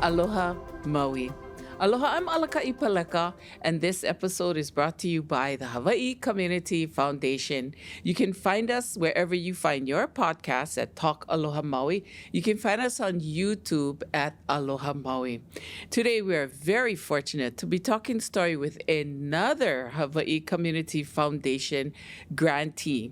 Aloha Maui. Aloha, I'm Alaka I Paleka, and this episode is brought to you by the Hawaii Community Foundation. You can find us wherever you find your podcasts at Talk Aloha Maui. You can find us on YouTube at Aloha Maui. Today, we are very fortunate to be talking story with another Hawaii Community Foundation grantee,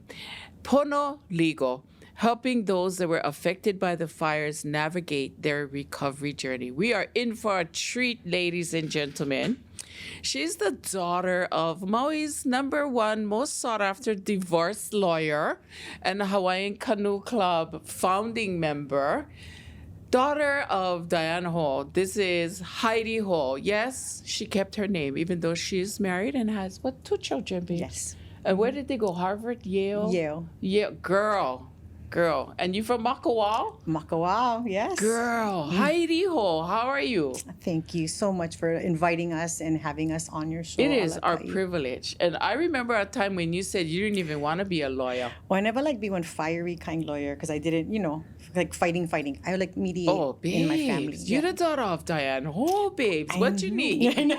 PONO Legal, helping those that were affected by the fires navigate their recovery journey. We are in for a treat, ladies and gentlemen. She's the daughter of Maui's #1 most sought-after divorce lawyer and the Hawaiian Canoe Club founding member. Daughter of Diane Ho. This is Heidi Ho. Yes, she kept her name, even though she's married and has, 2 children, babe? Yes. And where did they go? Harvard, Yale? Yale. Yeah, girl. And you from Makawao? Makawao, yes. Girl, Heidi Ho, how are you? Thank you so much for inviting us and having us on your show. It is our Alaka. privilege. And I remember a time when you said you didn't even want to be a lawyer. Well, I never be one fiery kind lawyer because I didn't, fighting. I mediate in my family. You're the daughter of Diane. Oh, babes, what you need?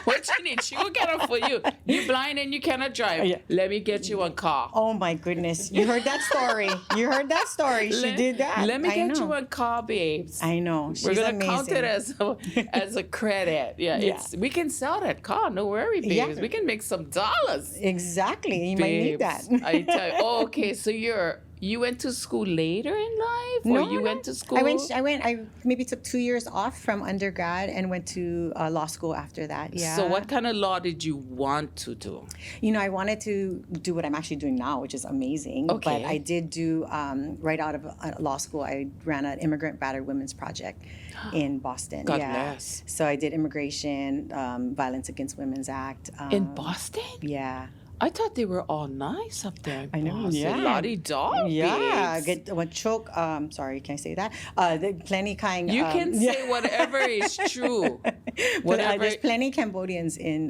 What you need? She will get it for you. You blind and you cannot drive. Yeah. Let me get you a car. Oh my goodness. You heard that story. She did that. Let me get you a car, babes. I know. She's We're gonna amazing. count it as a credit. Yeah. We can sell that car. No worry, babes. Yeah. We can make some dollars. Exactly. You might need that. I tell you. Oh, okay, so you went to school later in life, or you went to school? I maybe took 2 years off from undergrad and went to law school after that. Yeah. So what kind of law did you want to do? I wanted to do what I'm actually doing now, which is amazing. Okay. But I did do, right out of law school, I ran an immigrant battered women's project in Boston. God bless. So I did immigration, Violence Against Women's Act. In Boston? Yeah. I thought they were all nice up there in I know, Boston. yeah. La-di-da, Yeah, babes. get one choke. Sorry, can I say that? Plenty kind. You can say whatever is true. Whatever. There's plenty Cambodians in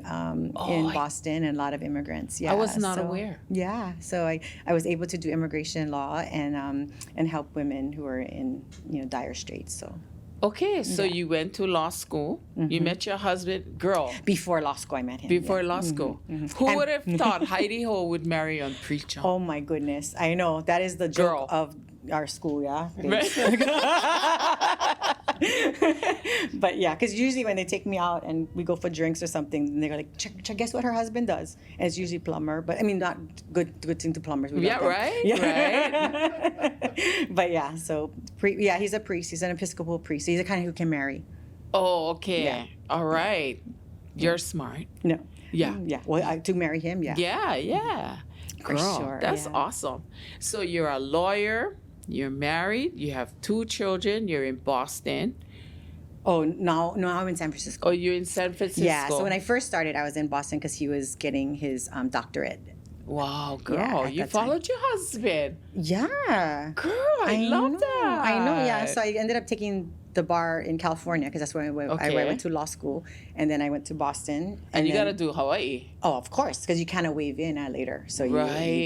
Boston and a lot of immigrants. Yeah, I was not aware. Yeah, so I was able to do immigration law and help women who are in dire straits. So. Okay, so you went to law school. Mm-hmm. You met your husband, girl. Before law school, I met him. Before law school. Mm-hmm. Who would have thought Heidi Ho would marry on preacher? Oh my goodness, I know that is the joke of our school, yeah. But yeah, because usually when they take me out and we go for drinks or something, they're like, check, guess what her husband does? And it's usually plumber, but I mean, not good thing to plumbers. We love them. Right. But yeah, so he's a priest. He's an Episcopal priest. He's the kind who can marry. Oh, okay. Yeah. All right. You're smart. No. Yeah. Yeah. Well, to marry him, yeah. Yeah. For Girl, sure. That's awesome. So you're a lawyer. You're married. You have 2 children. You're in Boston. Oh, no, I'm in San Francisco. Oh, you're in San Francisco. Yeah, so when I first started, I was in Boston because he was getting his doctorate. Wow, girl, Yeah, you followed your husband. Yeah. Girl, I love that. I know, yeah. So I ended up taking the bar in California because that's where I went to law school. And then I went to Boston. And you got to do Hawaii. Oh, of course, because you kind of wave in later. So you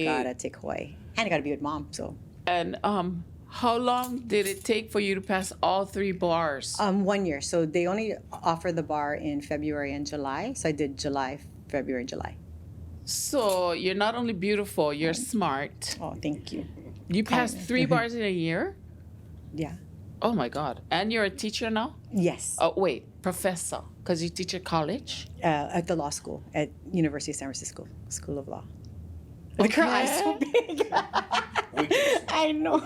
got to take Hawaii. And you got to be with mom, so. And how long did it take for you to pass all 3 bars? 1 year. So they only offer the bar in February and July. So I did July, February, July. So you're not only beautiful, you're smart. Oh, thank you. You passed 3 bars in a year? Yeah. Oh my God. And you're a teacher now? Yes. Oh, wait, professor, because you teach at college? At the law school at University of San Francisco School of Law. Okay. The eyes so big. I know.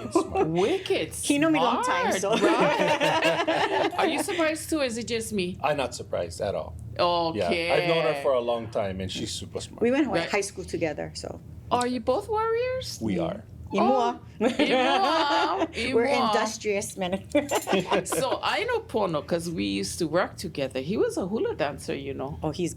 Wicked. He know me long time, so. Right. Are you surprised too, or is it just me? I'm not surprised at all. Okay. Yeah, I've known her for a long time, and she's super smart. We went to high school together, so. Are you both warriors? We are. Imua. Imua. We're industrious men. So I know Pono because we used to work together. He was a hula dancer, Oh, he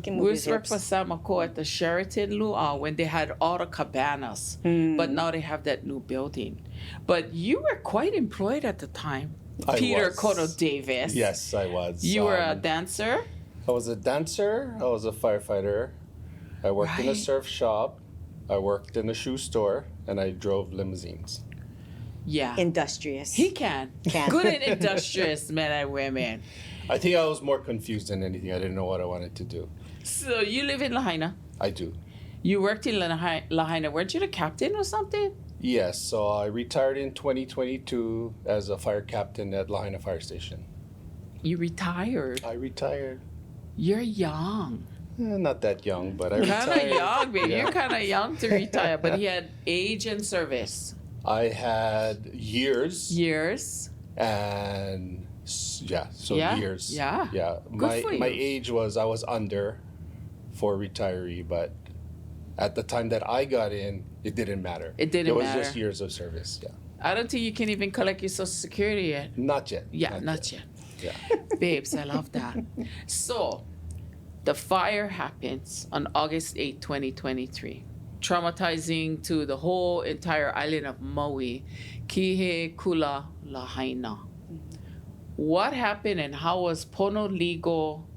can move we his worked hips. for Samako at the Sheraton Luau when they had all the cabanas. But now they have that new building. But you were quite employed at the time. Peter was. Kono Davis. Yes, I was. You were a dancer? I was a dancer. I was a firefighter. I worked in a surf shop. I worked in a shoe store, and I drove limousines. Yeah. industrious. He can. Good and industrious men and women. I think I was more confused than anything. I didn't know what I wanted to do. So you live in Lahaina. I do. You worked in Lahaina. Weren't you the captain or something? Yes, so I retired in 2022 as a fire captain at Lahaina Fire Station. You retired. I retired. You're young. Not that young, but I Kind retired. of young, baby. Yeah. You're kind of young to retire, but he had age and service. I had years. Years. And Yeah. years. Yeah. Yeah. Good for you. My age was, I was under for retiree, but at the time that I got in, it didn't matter. It didn't was matter. just years of service. Yeah. I don't think you can even collect your Social Security yet. Not yet. Yeah, not yet. Yeah. Babes, I love that. So, the fire happens on August 8, 2023. Traumatizing to the whole entire island of Maui. Kihe Kula Lahaina. What happened and how was PONO Legal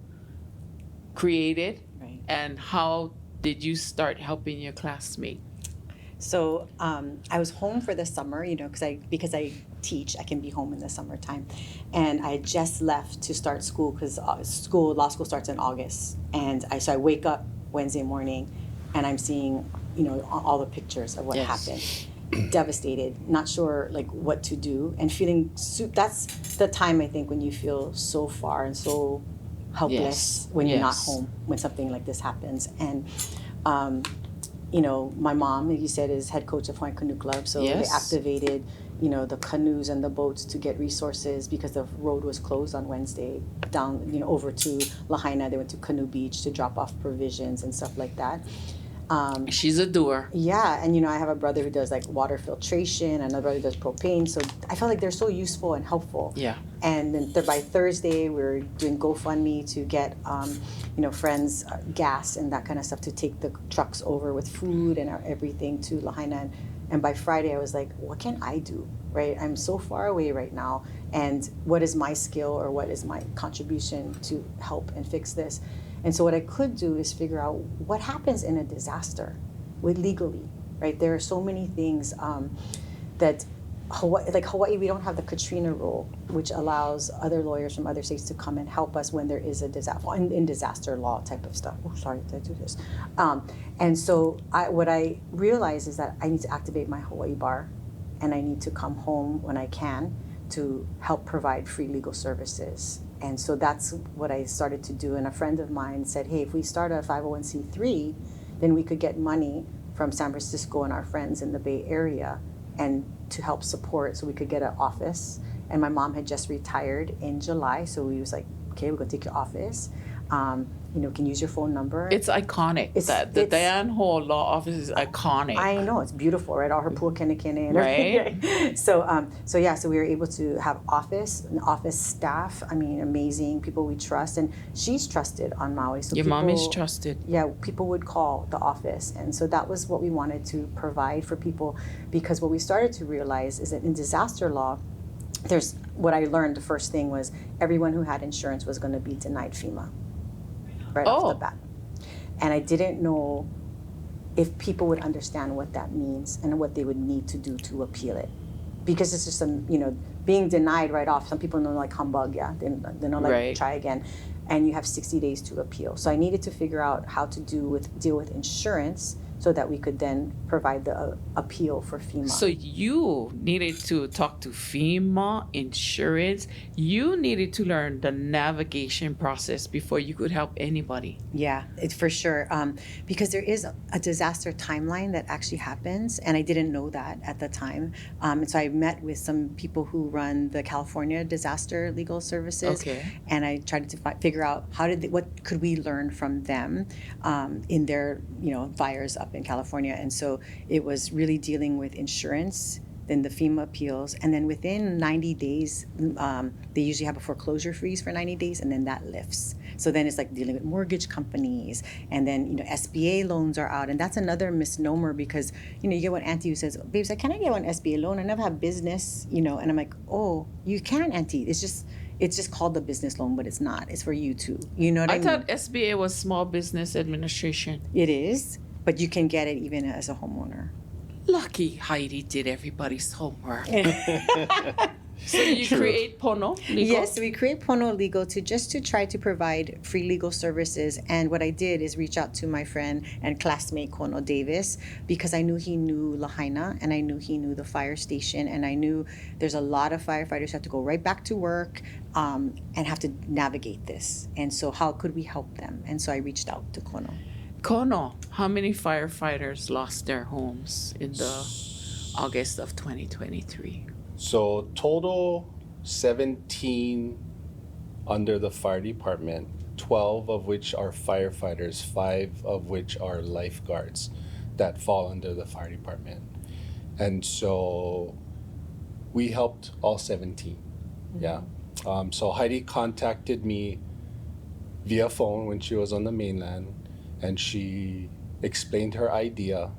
created? Right. And how did you start helping your classmate? So I was home for the summer, because I teach, I can be home in the summertime, and I had just left to start school because law school starts in August, and so I wake up Wednesday morning, and I'm seeing all the pictures of what happened, devastated, not sure what to do, and feeling that's the time I think when you feel so far and so helpless when you're not home when something like this happens, and. My mom, like you said, is head coach of Hawaiian Canoe Club, so they activated, the canoes and the boats to get resources because the road was closed on Wednesday down, over to Lahaina. They went to Canoe Beach to drop off provisions and stuff like that. She's a doer. Yeah, and I have a brother who does water filtration, another brother who does propane. So I felt like they're so useful and helpful. Yeah. And then by Thursday, we were doing GoFundMe to get, friends gas and that kind of stuff to take the trucks over with food and everything to Lahaina. And by Friday, I was like, what can I do, right? I'm so far away right now. And what is my skill or what is my contribution to help and fix this? And so what I could do is figure out what happens in a disaster with legally, right? There are so many things that Hawaii, we don't have the Katrina rule, which allows other lawyers from other states to come and help us when there is a disaster, in disaster law type of stuff. Oh, sorry, did I do this? And so what I realized is that I need to activate my Hawaii bar, and I need to come home when I can to help provide free legal services. And so that's what I started to do. And a friend of mine said, hey, if we start a 501c3, then we could get money from San Francisco and our friends in the Bay Area and to help support so we could get an office. And my mom had just retired in July. So we was like, okay, we're gonna take your office. Can use your phone number. It's iconic. The Diane Ho Law Office is iconic. I know, it's beautiful, right? All her pua kene and right. everything. So we were able to have office staff. I mean, amazing people we trust, and she's trusted on Maui. So your mom is trusted. Yeah, people would call the office, and so that was what we wanted to provide for people, because what we started to realize is that in disaster law, what I learned. The first thing was everyone who had insurance was going to be denied FEMA. Right off the bat. And I didn't know if people would understand what that means and what they would need to do to appeal it. Because it's just being denied right off. Some people know humbug, they know try again. And you have 60 days to appeal. So I needed to figure out how to deal with insurance so that we could then provide the appeal for FEMA. So you needed to talk to FEMA, insurance. You needed to learn the navigation process before you could help anybody. Yeah, it's for sure. Because there is a disaster timeline that actually happens, and I didn't know that at the time. And so I met with some people who run the California Disaster Legal Services, and I tried to figure out what could we learn from them in their fires up in California. And so it was really dealing with insurance, then the FEMA appeals, and then within 90 days, they usually have a foreclosure freeze for 90 days, and then that lifts. So then it's dealing with mortgage companies, and then SBA loans are out, and that's another misnomer because you get one auntie who says, "Babes, can I get one SBA loan? I never have business," and I'm like, "Oh, you can, auntie. It's just called the business loan, but it's not. It's for you too. You know what I mean?" I thought SBA was Small Business Administration. It is, but you can get it even as a homeowner. Lucky Heidi did everybody's homework. So you create PONO Legal? Yes, we create PONO Legal to try to provide free legal services. And what I did is reach out to my friend and classmate Kono Davis, because I knew he knew Lahaina and I knew he knew the fire station, and I knew there's a lot of firefighters who have to go right back to work and have to navigate this. And so how could we help them? And so I reached out to Kono. Kono, how many firefighters lost their homes in the August of 2023? So total 17 under the fire department, 12 of which are firefighters, 5 of which are lifeguards that fall under the fire department. And so we helped all 17. Yeah. So Heidi contacted me via phone when she was on the mainland, and she explained her idea,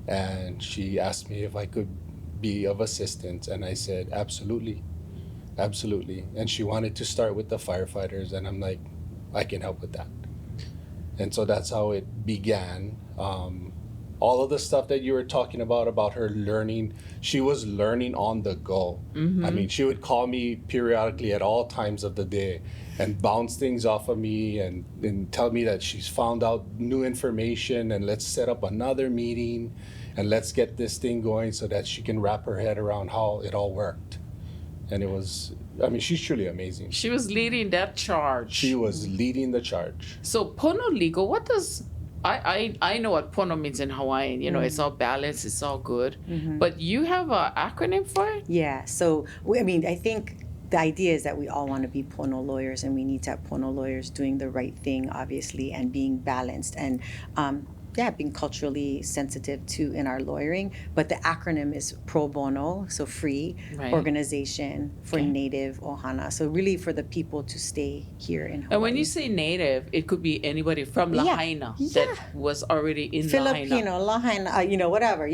and she asked me if I could be of assistance, and I said absolutely. And she wanted to start with the firefighters, and I'm like, I can help with that. And so that's how it began. All of the stuff that you were talking about her learning, she was learning on the go. I mean, she would call me periodically at all times of the day and bounce things off of me and tell me that she's found out new information, and let's set up another meeting and let's get this thing going so that she can wrap her head around how it all worked. And it was, I mean, she's truly amazing. She was leading that charge. She was leading the charge. So PONO Legal, what does, I know what PONO means in Hawaiian, you know, it's all balanced, it's all good. But you have an acronym for it? Yeah, so I think the idea is that we all want to be PONO lawyers, and we need to have PONO lawyers doing the right thing, obviously, and being balanced and being culturally sensitive too in our lawyering. But the acronym is pro bono, so free, organization for Native Ohana. So really for the people to stay here in Hawaii. And when you say Native, it could be anybody from Lahaina that was already in Filipino, Lahaina, whatever.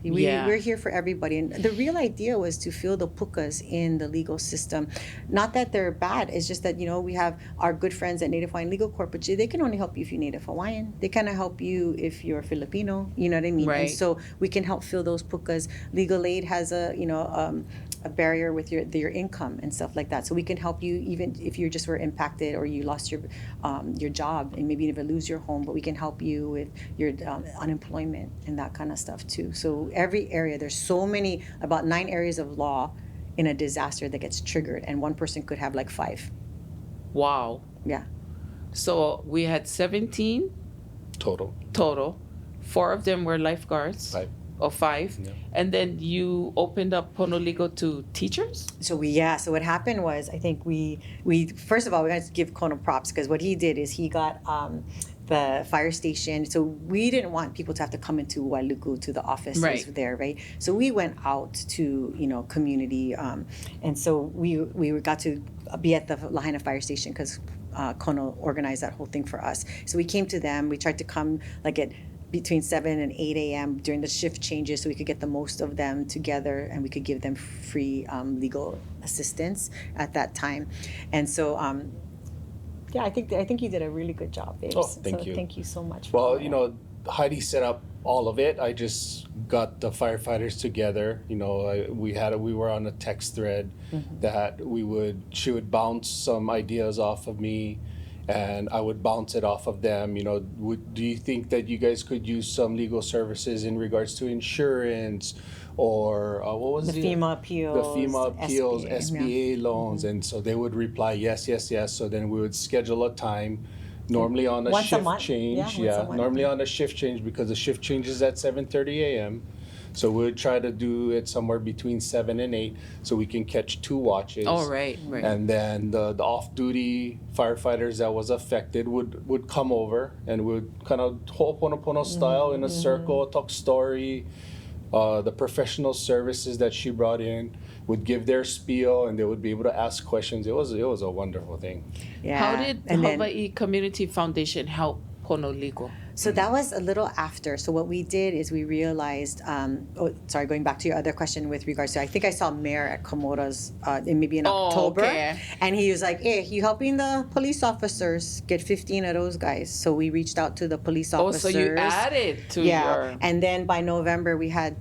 We're here for everybody. And the real idea was to fill the pukas in the legal system. Not that they're bad, it's just that, we have our good friends at Native Hawaiian Legal Corp, but they can only help you if you're Native Hawaiian. They kind of help you if you're Filipino, you know what I mean? Right. And so we can help fill those pukas. Legal aid has a barrier with your income and stuff like that. So we can help you even if you just were impacted or you lost your job and maybe you never lose your home, but we can help you with your unemployment and that kind of stuff too. So every area, there's about 9 areas of law in a disaster that gets triggered, and one person could have like 5. Wow. Yeah. So we had 17 total. 4 of them were lifeguards. 5. Or 5. Yeah. And then you opened up PONO Legal to teachers? So what happened was, I think we first of all, we had to give Kono props, because what he did is he got the fire station. So we didn't want people to have to come into Wailuku to the offices there, right? So we went out to, community. And so we got to be at the Lahaina fire station because Kono organized that whole thing for us. So we came to them. We tried to come at between 7 and 8 a.m. during the shift changes so we could get the most of them together and we could give them free legal assistance at that time. And so, I think you did a really good job, Babes. Oh, thank you. Thank you so much. Well, Heidi set up all of it. I just got the firefighters together. We were on a text thread that she would bounce some ideas off of me, and I would bounce it off of them. Do you think that you guys could use some legal services in regards to insurance or what was the FEMA appeals? The FEMA appeals, SBA loans. And so they would reply, yes. So then we would schedule a time, normally on a once shift a month. change. Once a month. Normally on a shift change, because the shift changes at 7:30 a.m. So we would try to do it somewhere between 7 and 8 so we can catch 2 watches. Oh, right. And then the off-duty firefighters that was affected would come over and would kind of ho'oponopono style in a circle, talk story. The professional services that she brought in would give their spiel, and they would be able to ask questions. It was a wonderful thing. Yeah. How did the Hawaii Community Foundation help PONO Legal? So that was a little after. So what we did is we realized, going back to your other question with regards to, I think I saw Mayor at Komoda's maybe in October. Okay. And he was like, hey, you helping the police officers get 15 of those guys. So we reached out to the police officers. So you added to your... And then by November, we had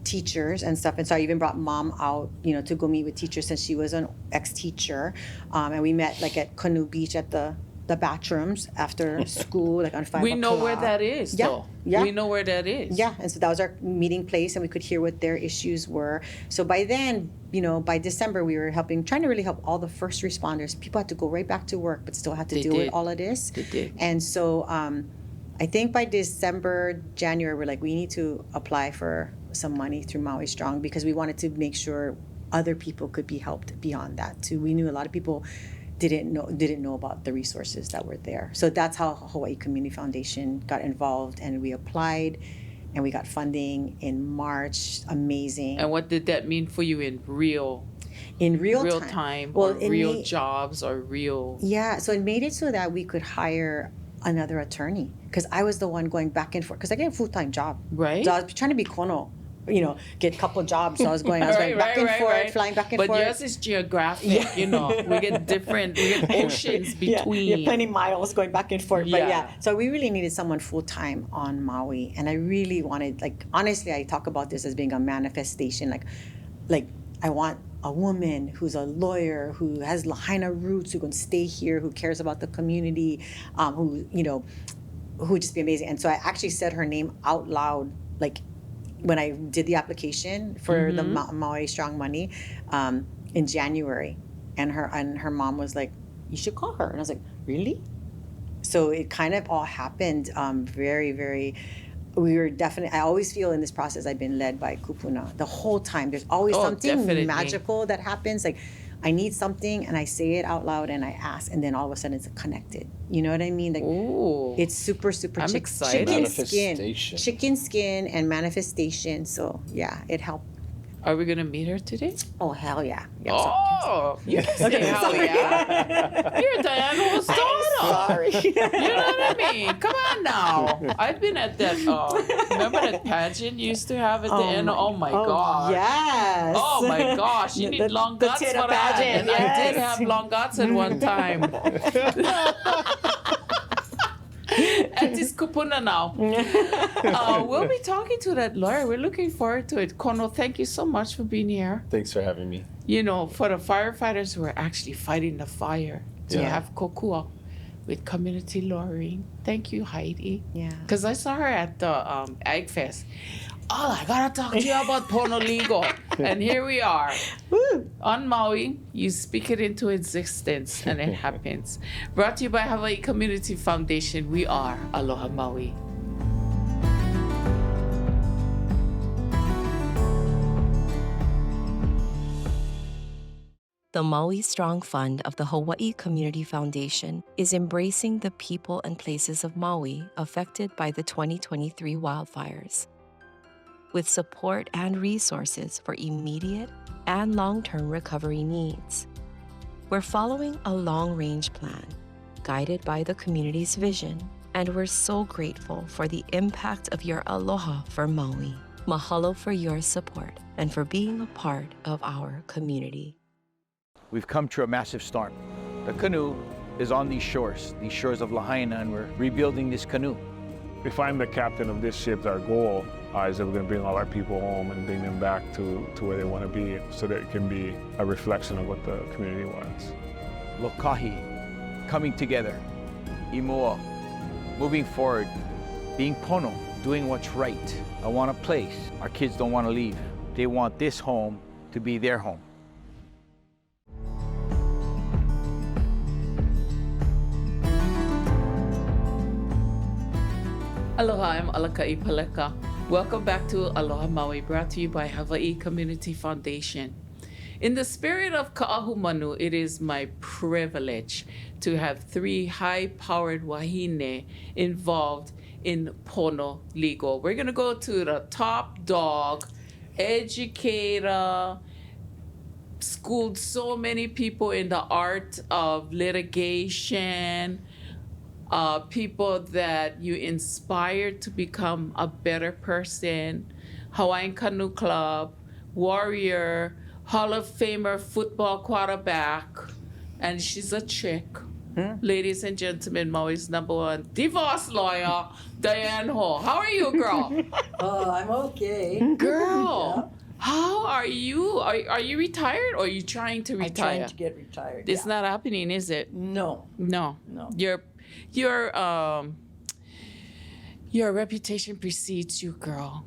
teachers and stuff. And so I even brought mom out, to go meet with teachers since she was an ex-teacher. And we met like at Canoe Beach at the bathrooms after school, like on 5 o'clock. We know where that is, though. Yeah. We know where that is. Yeah, and so that was our meeting place, and we could hear what their issues were. So by then, by December, we were trying to really help all the first responders. People had to go right back to work, but still had to deal with all of this. They did. And so I think by December, January, we're like, we need to apply for some money through Maui Strong because we wanted to make sure other people could be helped beyond that too. We knew a lot of people didn't know about the resources that were there. So that's how Hawaii Community Foundation got involved, and we applied and we got funding in March. Amazing. And what did that mean for you in real time well, or real jobs or real... Yeah, so it made it so that we could hire another attorney because I was the one going back and forth because I get a full-time job. Right. So I was trying to be kono. Get a couple jobs. So I was going back and forth, flying back and forth. But yours is geographic, we get oceans between. Plenty miles going back and forth. But so we really needed someone full-time on Maui. And I really wanted, honestly, I talk about this as being a manifestation. Like I want a woman who's a lawyer, who has Lahaina roots, who can stay here, who cares about the community, who would just be amazing. And so I actually said her name out loud, when I did the application for the Maui Strong Money in January, and her mom was like, "You should call her," and I was like, "Really?" So it kind of all happened very, very. We were definitely. I always feel in this process I've been led by kupuna the whole time. There's always something magical that happens. Like I need something, and I say it out loud, and I ask, and then all of a sudden it's connected. You know what I mean? It's super, super. I'm excited. Chicken skin, and manifestation. So yeah, it helped. Are we gonna meet her today? Oh hell yeah! You can say hell yeah. You're Diane Ho's daughter. Sorry. You know what I mean? Come on now. I've been at that. Remember that pageant you used to have at the end? Oh my gosh. Yes. Oh my gosh. You need long guts for that. And I did have long guts at one time. At this kupuna now. We'll be talking to that lawyer. We're looking forward to it. Kono, thank you so much for being here. Thanks for having me. For the firefighters who are actually fighting the fire, to have kokua with community lawyering. Thank you, Heidi. Yeah. Because I saw her at the Ag Fest. Oh, I gotta talk to you about PONO Legal. And here we are. Woo. On Maui, you speak it into existence and it happens. Brought to you by Hawaii Community Foundation. We are Aloha Maui. The Maui Strong Fund of the Hawaii Community Foundation is embracing the people and places of Maui affected by the 2023 wildfires. With support and resources for immediate and long-term recovery needs. We're following a long-range plan, guided by the community's vision, and we're so grateful for the impact of your aloha for Maui. Mahalo for your support and for being a part of our community. We've come through a massive storm. The canoe is on these shores of Lahaina, and we're rebuilding this canoe. If I'm the captain of this ship, our goal is that we're going to bring all our people home and bring them back to where they want to be so that it can be a reflection of what the community wants. Lokahi, coming together. Imoa, moving forward. Being pono, doing what's right. I want a place. Our kids don't want to leave. They want this home to be their home. Aloha, I'm Alaka Paleka. Welcome back to Aloha Maui, brought to you by Hawaii Community Foundation. In the spirit of Ka'ahumanu, it is my privilege to have 3 high-powered wahine involved in PONO Legal. We're going to go to the top dog, educator, schooled so many people in the art of litigation, people that you inspired to become a better person. Hawaiian Canoe Club, warrior, Hall of Famer football quarterback, and she's a chick. Ladies and gentlemen, Maui's #1 divorce lawyer, Diane Ho. How are you, girl? Oh, I'm okay. Girl, how are you? Are you retired or are you trying to retire? I'm trying to get retired. It's not happening, is it? No. No. Your reputation precedes you, girl.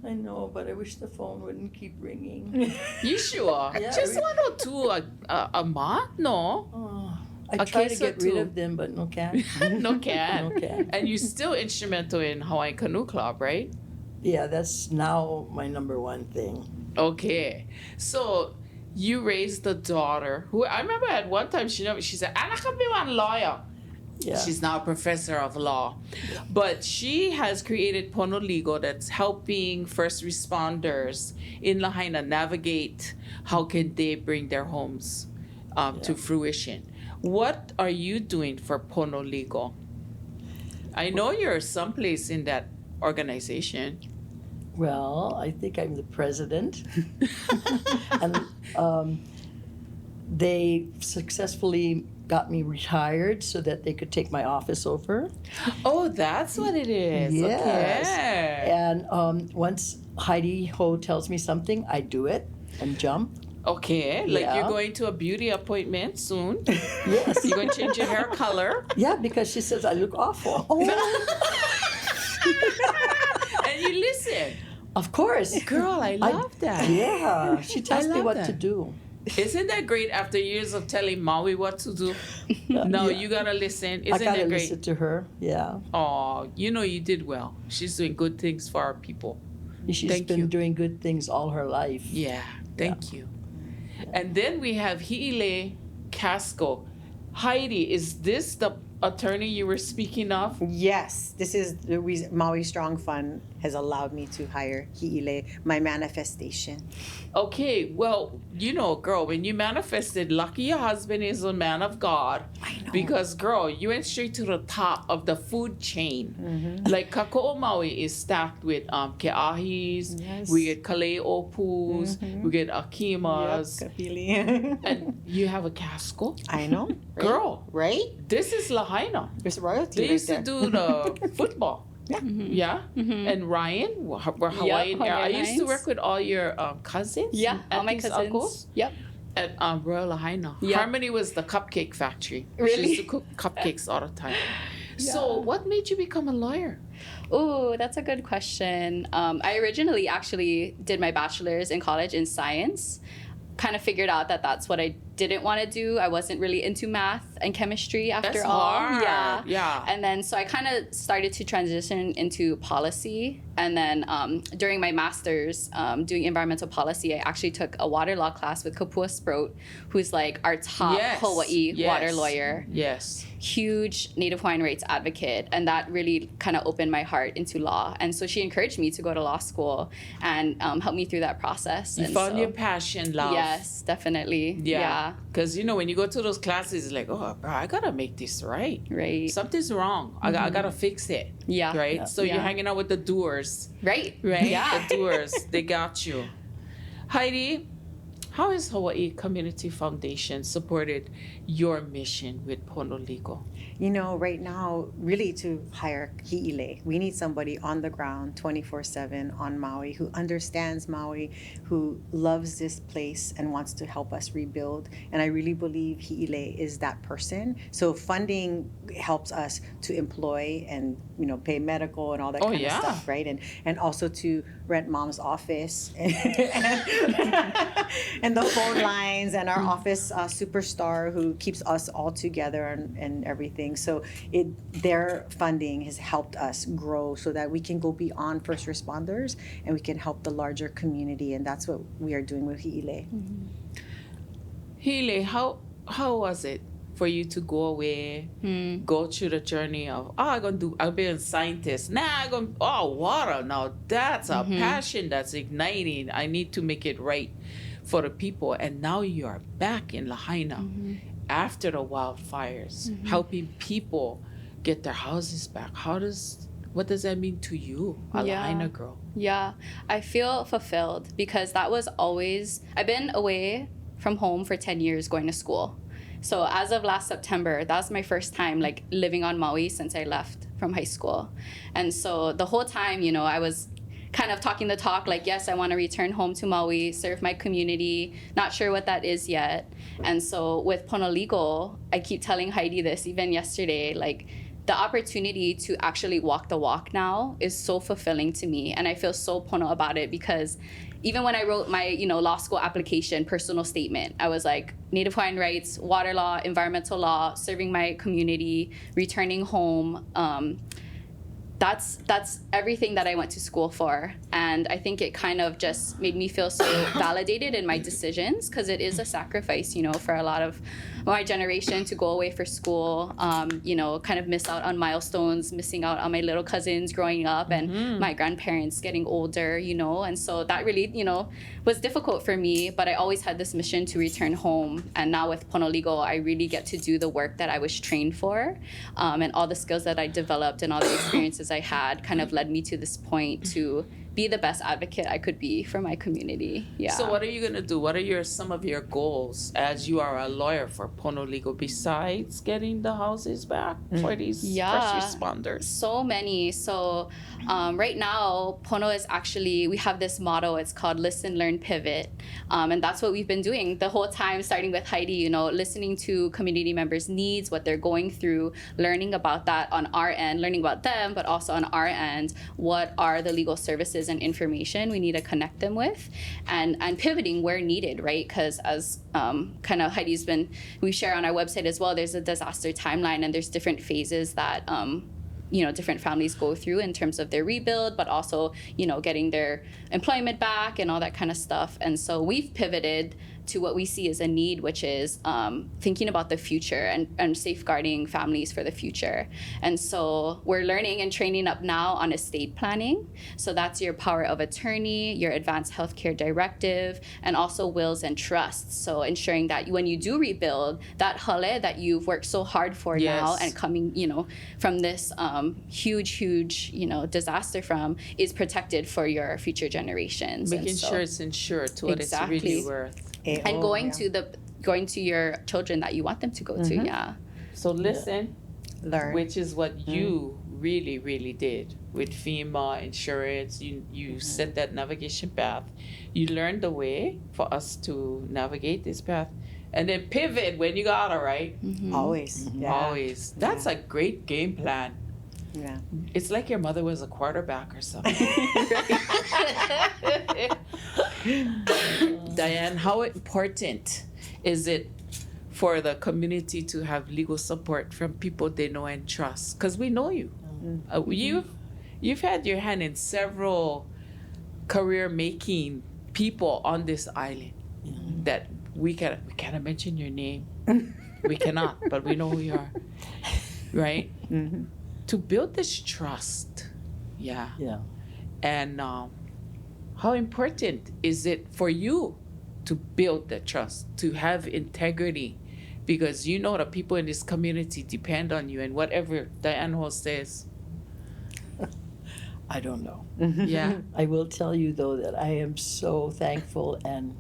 I know, but I wish the phone wouldn't keep ringing. You sure? Yeah, Just one or two a month? No. Oh, I A try to case or get rid two. of them, but no can. No can. No can. And you're still instrumental in Hawaiian Canoe Club, right? Yeah, that's now my #1 thing. Okay. So you raised a daughter who I remember at one time she said, "Alaka be one lawyer." Yeah. She's now a professor of law. But she has created PONO Legal that's helping first responders in Lahaina navigate how can they bring their homes to fruition. What are you doing for PONO Legal? I know you're someplace in that organization. Well, I think I'm the president. And they successfully got me retired so that they could take my office over. Oh, that's what it is. Yes. Okay. And once Heidi Ho tells me something, I do it and jump. Okay, like Yeah. you're going to a beauty appointment soon. Yes. You're going to change your hair color. Yeah, because she says I look awful. And you listen. Of course. Girl, I love that. Yeah. She tells me love what that. to do. Isn't that great after years of telling Maui what to do? No, Yeah. you gotta listen. I Isn't gotta that great? listen to her. Yeah. Oh, you know you did well. She's doing good things for our people. She's Thank been you. doing good things all her life. Yeah, thank you. And then we have Hi'ile Casco. Heidi, is this the attorney you were speaking of? Yes, this is the reason Maui Strong Fund has allowed me to hire Hi'ile, my manifestation. Okay, well, you know, girl, when you manifested, lucky your husband is a man of God. I know. Because, girl, you went straight to the top of the food chain. Mm-hmm. Like, Kako'o Maui is stacked with ke'ahis, Yes. we get kale'opus, we get akimas, Kapili. and you have a casco. I know. Right? Girl, Right? this is Lahaina. There's royalty They right used to there. do the football. Yeah. Yeah. And Ryan, we're Hawaiian. I Hawaiian used to Hines. work with all your cousins. Yeah, all my aunties, cousins. uncles Yep. at Royal Lahaina. Yeah. Harmony was the cupcake factory. She Really? used to cook cupcakes all the time. So, what made you become a lawyer? Oh, that's a good question. I originally actually did my bachelor's in college in science. Kind of figured out that that's what I didn't want to do. I wasn't really into math and chemistry after That's all. hard. Yeah. And then so I kind of started to transition into policy. And then during my master's doing environmental policy, I actually took a water law class with Kapua Sprout, who's like our top Yes. Hawaii water Yes. lawyer. Yes. Huge Native Hawaiian rights advocate, and that really kind of opened my heart into law. And so she encouraged me to go to law school and helped me through that process. You and found so, your passion, love. Yes, definitely. Yeah. Because, you know, when you go to those classes, it's like, oh, bro, I got to make this right. Right. Something's wrong. I got to fix it. Yeah. Right? Yeah. So you're Yeah. hanging out with the doers. Right. Right? Yeah. The doers. They got you. Heidi, how has Hawaii Community Foundation supported your mission with PONO Legal? You know, right now, really to hire Hi'ile, we need somebody on the ground 24/7 on Maui who understands Maui, who loves this place and wants to help us rebuild. And I really believe Hi'ile is that person. So funding helps us to employ and, you know, pay medical and all that Oh, kind yeah. of stuff, right? And also to rent mom's office and, and the phone lines and our office superstar who keeps us all together and everything. So their funding has helped us grow so that we can go beyond first responders and we can help the larger community, and that's what we are doing with Hi'ile. Hile, how was it for you to go away, go through the journey of, I'll be a scientist. Water. Now that's a passion that's igniting. I need to make it right for the people. And now you are back in Lahaina after the wildfires, helping people get their houses back. What does that mean to you, a Yeah. Lahaina girl? Yeah, I feel fulfilled because that was always, I've been away from home for 10 years going to school. So as of last September, that was my first time like living on Maui since I left from high school. And so the whole time, you know, I was kind of talking the talk like, yes, I want to return home to Maui, serve my community, not sure what that is yet. And so with PONO Legal, I keep telling Heidi this even yesterday, like, the opportunity to actually walk the walk now is so fulfilling to me, and I feel so pono about it because even when I wrote my, you know, law school application personal statement, I was like Native Hawaiian rights, water law, environmental law, serving my community, returning home. That's everything that I went to school for, and I think it kind of just made me feel so validated in my decisions because it is a sacrifice, you know, for a lot of my generation to go away for school, you know, kind of miss out on milestones, missing out on my little cousins growing up and my grandparents getting older, you know, and so that really, you know, was difficult for me, but I always had this mission to return home, and now with PONO Legal, I really get to do the work that I was trained for, and all the skills that I developed and all the experiences I had kind of led me to this point to be the best advocate I could be for my community. Yeah. So what are you going to do? What are some of your goals as you are a lawyer for PONO Legal besides getting the houses back for these first responders? So many. So right now, PONO is actually, we have this motto, it's called Listen, Learn, Pivot. And that's what we've been doing the whole time, starting with Heidi, you know, listening to community members' needs, what they're going through, learning about that on our end, learning about them, but also on our end, what are the legal services and information we need to connect them with, and pivoting where needed, right? Because as kind of Heidi's been, we share on our website as well, there's a disaster timeline and there's different phases that you know, different families go through in terms of their rebuild, but also, you know, getting their employment back and all that kind of stuff. And so we've pivoted to what we see as a need, which is thinking about the future and safeguarding families for the future. And so we're learning and training up now on estate planning. So that's your power of attorney, your advanced healthcare directive, and also wills and trusts. So ensuring that when you do rebuild, that hale that you've worked so hard for now and coming, you know, from this huge, you know, disaster from is protected for your future generations. Making sure it's insured to what it's really worth. And going to your children that you want them to go to, So listen, Learn. which is what you really, really did with FEMA insurance. You set that navigation path. You learned the way for us to navigate this path, and then pivot when you got it right. Always. Yeah. Always. That's a great game plan. Yeah. It's like your mother was a quarterback or something. Diane, how important is it for the community to have legal support from people they know and trust? Because we know you. You've had your hand in several career-making people on this island that we cannot mention your name. We cannot, but we know who you are, right? To build this trust, and how important is it for you to build the trust, to have integrity, because you know the people in this community depend on you, and whatever Diane Ho says. I don't know. Yeah. I will tell you, though, that I am so thankful and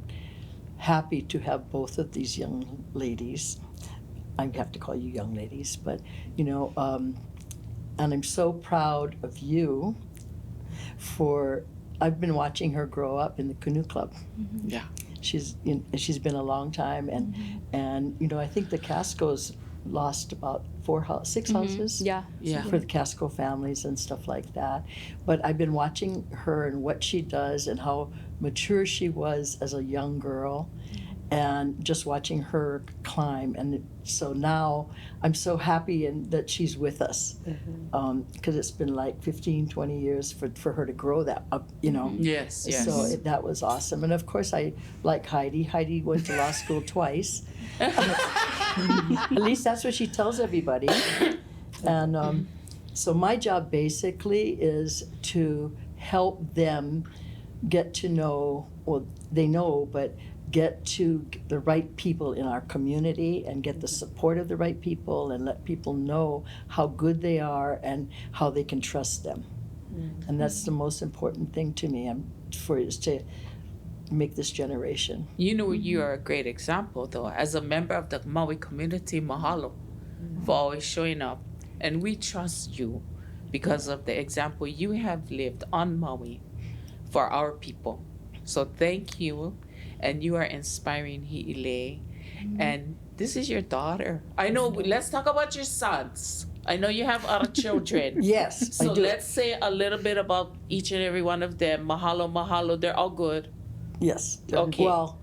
happy to have both of these young ladies. I have to call you young ladies, but, you know, and I'm so proud of you I've been watching her grow up in the canoe club. Yeah. She's been a long time, and you know, I think the Cascos lost about 6 houses for the Casco families and stuff like that. But I've been watching her and what she does and how mature she was as a young girl, and just watching her climb. And so now I'm so happy that she's with us, because it's been like 15, 20 years for her to grow that up, you know. Yes. So that was awesome. And of course I like Heidi. Heidi went to law school twice. At least that's what she tells everybody. And so my job basically is to help them get to know, well, they know, but get to the right people in our community and get the support of the right people and let people know how good they are and how they can trust them. And that's the most important thing to me, is to make this generation. You know, you are a great example, though. As a member of the Maui community, mahalo for always showing up. And we trust you because of the example you have lived on Maui for our people. So thank you. And you are inspiring Hi'ile. And this is your daughter. I know, let's talk about your sons. I know you have other children. Yes, So I do. let's say a little bit about each and every one of them. Mahalo, mahalo. They're all good. Yes. Okay. Well,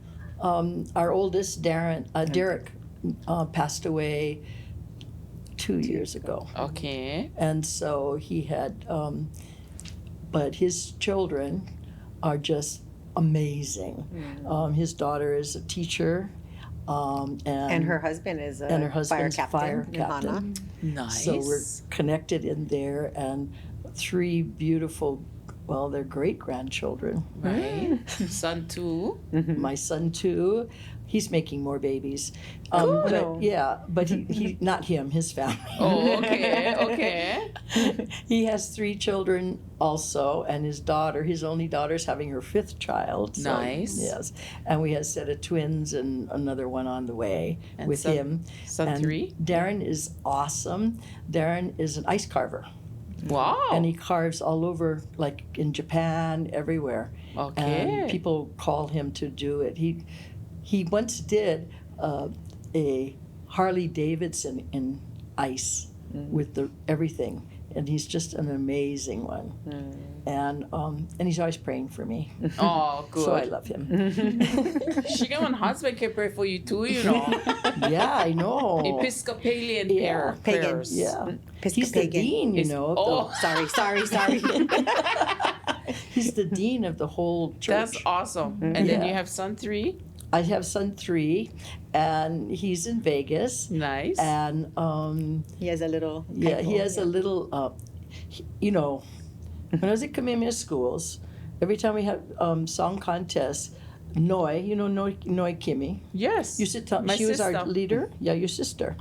our oldest, Derek, passed away 2 years ago. Okay. And so he had, but his children are just amazing. His daughter is a teacher. And her husband is a and her husband's fire captain. fire captain. Nice. So we're connected in there, and 3 beautiful, well, they're great-grandchildren. Right. Son too. My son too. He's making more babies. Cool. But yeah, but he not him, his family. Oh, okay, okay. He has 3 children also, and his only daughter's having her 5th child. So, Nice. Yes. And we have a set of twins and another one on the way And with him. Son And 3? Darren is awesome. Darren is an ice carver. Wow. And he carves all over, like in Japan, everywhere. Okay. And people call him to do it. He once did a Harley Davidson in ice with everything, and he's just an amazing one. And he's always praying for me. Oh, good. So I love him. Shigemon's husband can pray for you too, you know. Yeah, I know. Episcopalian Yeah. prayers. Yeah. He's the Pagan. dean, you know. Oh, Sorry. He's the dean of the whole church. that's awesome. And then Yeah. you have son 3? I have son 3, and he's in Vegas. Nice. And He has a little. he has a little, you know, when I was at Kamehameha schools, every time we had song contests, Noi Kimi, Yes. used to tell, My she was our sister. leader. Yeah, your sister.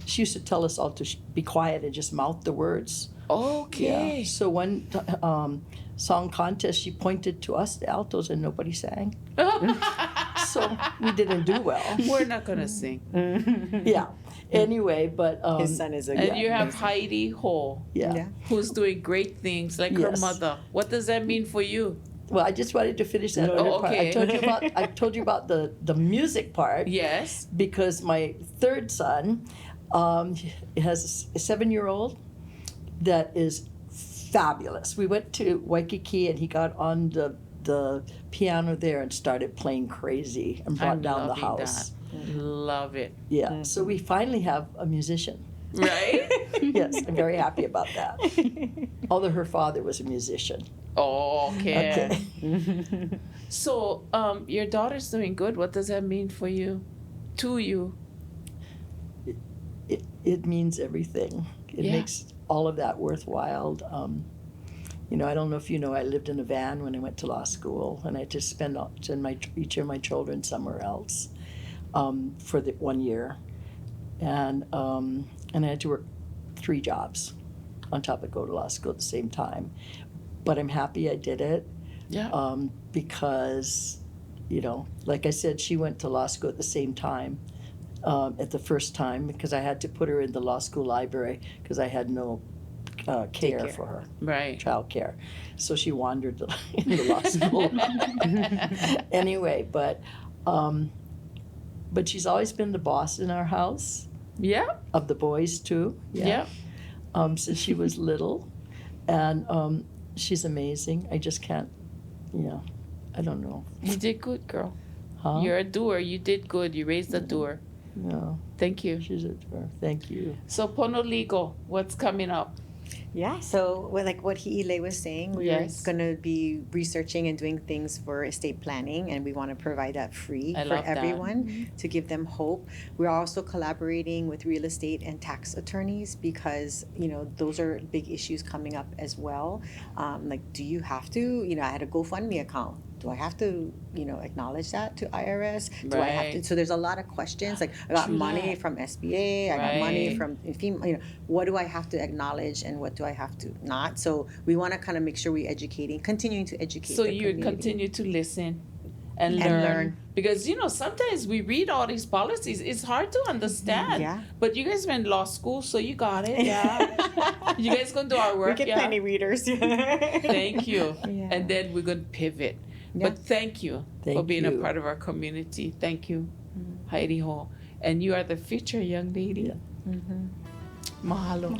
She used to tell us all to be quiet and just mouth the words. Okay. Yeah. So one song contest, she pointed to us, the altos, and nobody sang. So we didn't do well. We're not going to sing. Yeah. Anyway, but His son is a. And you have Heidi Ho, yeah. who's doing great things like her Yes. mother. What does that mean for you? Well, I just wanted to finish that Oh, other part. okay. I told you about the music part. Yes. Because my 3rd son has a 7-year-old that is fabulous. We went to Waikiki and he got on the piano there and started playing crazy and brought I'm down the loving house. that. Love it. Yeah. So we finally have a musician. Right? Yes, I'm very happy about that. Although her father was a musician. Oh, okay. Okay. So, your daughter's doing good. What does that mean for you? To you? It means everything. It Yeah. makes all of that worthwhile. You know, I don't know if you know, I lived in a van when I went to law school, and I had to send each of my children somewhere else for the 1 year, and I had to work 3 jobs on top of go to law school at the same time. But I'm happy I did it. Yeah. Because, you know, like I said, she went to law school at the same time. At the first time, because I had to put her in the law school library because I had no care for her, Right. child care. So she wandered in the law school. Anyway, but she's always been the boss in our house, Yeah. of the boys too. Yeah. Since she was little. And she's amazing. I just can't, I don't know. You did good, girl. Huh? You're a doer. You did good. You raised a doer. No, Thank you. she's a thank you. So, PONO Legal, what's coming up? Yeah, so like what Hi'ile was saying, we're Yes. going to be researching and doing things for estate planning, and we want to provide that free I for love that. everyone to give them hope. We're also collaborating with real estate and tax attorneys because, those are big issues coming up as well. Like, do you have to? I had a GoFundMe account. do I have to, acknowledge that to IRS? Do I have to? Right. So there's a lot of questions. Like, I got True money that. from SBA, I got money Right. from FEMA. What do I have to acknowledge and what do I have to not? So we want to kind of make sure we're continuing to educate. So the you community. continue to listen and And learn. learn. Because, sometimes we read all these policies. It's hard to understand. Yeah. But you guys went law school, so you got it. Yeah. You guys going to do our We work. get Yeah. plenty readers. Thank you. Yeah. And then we're going to pivot. Yeah. But thank you for Thank being a you. part of our community. Thank you, Heidi Ho. And you are the future young lady. Yeah. Mahalo.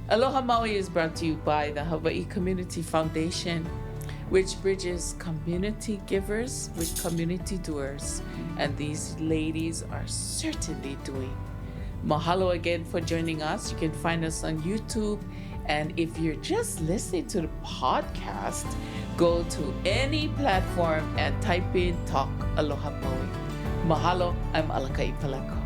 Aloha Maui is brought to you by the Hawaii Community Foundation, which bridges community givers with community doers. And these ladies are certainly doing. Mahalo again for joining us. You can find us on YouTube. And if you're just listening to the podcast, go to any platform and type in Talk Aloha Maui. Mahalo, I'm Alaka i Paleka.